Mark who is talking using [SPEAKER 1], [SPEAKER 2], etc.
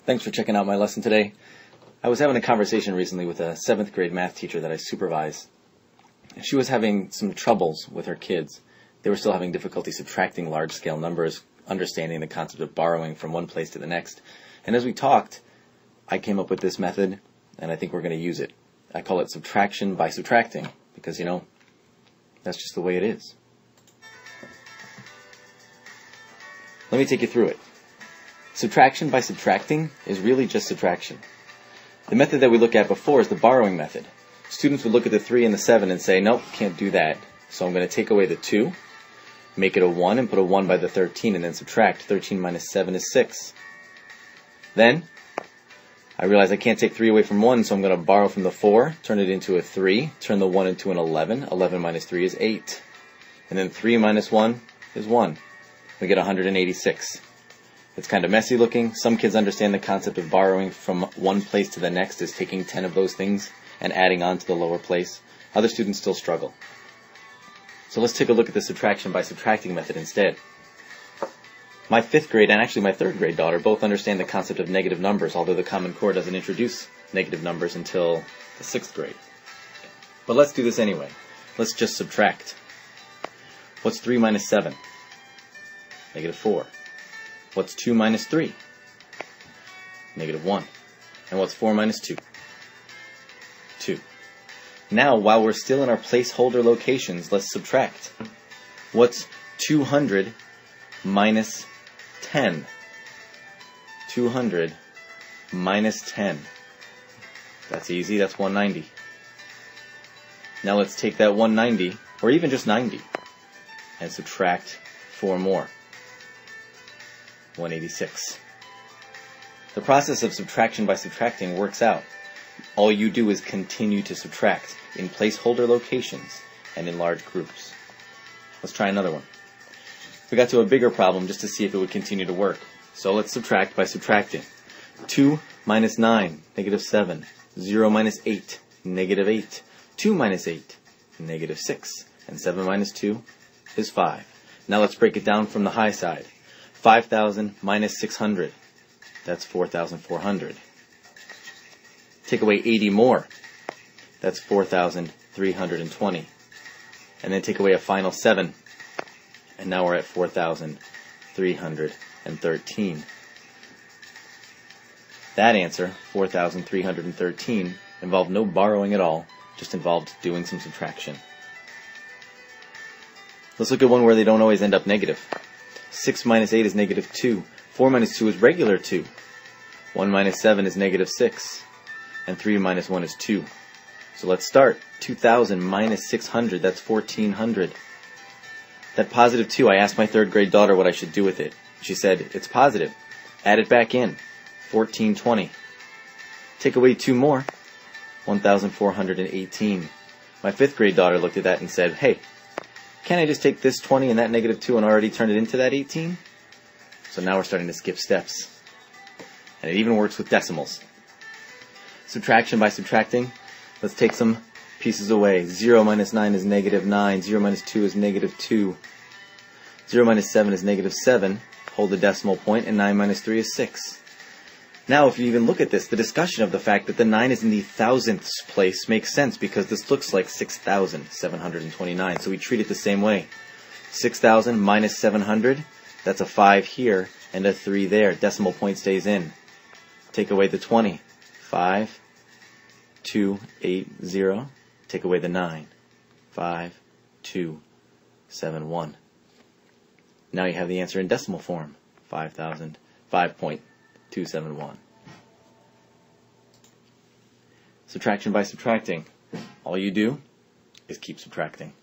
[SPEAKER 1] Thanks for checking out my lesson today. I was having a conversation recently with a 7th grade math teacher that I supervise. She was having some troubles with her kids. They were still having difficulty subtracting large-scale numbers, understanding the concept of borrowing from one place to the next. And as we talked, I came up with this method, and I think we're going to use it. I call it subtraction by subtracting, because, that's just the way it is. Let me take you through it. Subtraction by subtracting is really just subtraction. The method that we looked at before is the borrowing method. Students would look at the 3 and the 7 and say, nope, can't do that. So I'm going to take away the 2, make it a 1, and put a 1 by the 13, and then subtract. 13 minus 7 is 6. Then, I realize I can't take 3 away from 1, so I'm going to borrow from the 4, turn it into a 3, turn the 1 into an 11. 11 minus 3 is 8. And then 3 minus 1 is 1. We get 186. It's kind of messy looking. Some kids understand the concept of borrowing from one place to the next as taking 10 of those things and adding on to the lower place. Other students still struggle. So let's take a look at the subtraction by subtracting method instead. My 5th grade and actually my 3rd grade daughter both understand the concept of negative numbers, although the Common Core doesn't introduce negative numbers until the 6th grade. But let's do this anyway. Let's just subtract. What's 3 minus 7? Negative 4. What's 2 minus 3? Negative 1. And what's 4 minus 2? 2. Now, while we're still in our placeholder locations, let's subtract. What's 200 minus 10? 200 minus 10. That's easy, that's 190. Now let's take that 190, or even just 90, and subtract 4 more. 186. The process of subtraction by subtracting works out. All you do is continue to subtract in placeholder locations and in large groups. Let's try another one. We got to a bigger problem just to see if it would continue to work. So let's subtract by subtracting. 2 minus 9, negative 7. 0 minus 8, negative 8. 2 minus 8, negative 6. And 7 minus 2 is 5. Now let's break it down from the high side. 5,000 minus 600. That's 4,400. Take away 80 more. That's 4,320. And then take away a final 7. And now we're at 4,313. That answer, 4,313, involved no borrowing at all, just involved doing some subtraction. Let's look at one where they don't always end up negative. 6 minus 8 is negative 2. 4 minus 2 is regular 2. 1 minus 7 is negative 6. And 3 minus 1 is 2. So let's start. 2,000 minus 600, that's 1,400. That positive 2, I asked my 3rd grade daughter what I should do with it. She said, it's positive. Add it back in. 1,420. Take away 2 more. 1,418. My 5th grade daughter looked at that and said, hey, can't I just take this 20 and that negative 2 and already turn it into that 18? So now we're starting to skip steps. And it even works with decimals. Subtraction by subtracting. Let's take some pieces away. 0 minus 9 is negative 9. 0 minus 2 is negative 2. 0 minus 7 is negative 7. Hold the decimal point. And 9 minus 3 is 6. Now, if you even look at this, the discussion of the fact that the 9 is in the thousandths place makes sense because this looks like 6,729. So we treat it the same way. 6,000 minus 700, that's a 5 here and a 3 there. Decimal point stays in. Take away the 20. 5, 2, 8, 0. Take away the 9. 5, 2, 7, 1. Now you have the answer in decimal form. 5.271. Subtraction by subtracting. All you do is keep subtracting.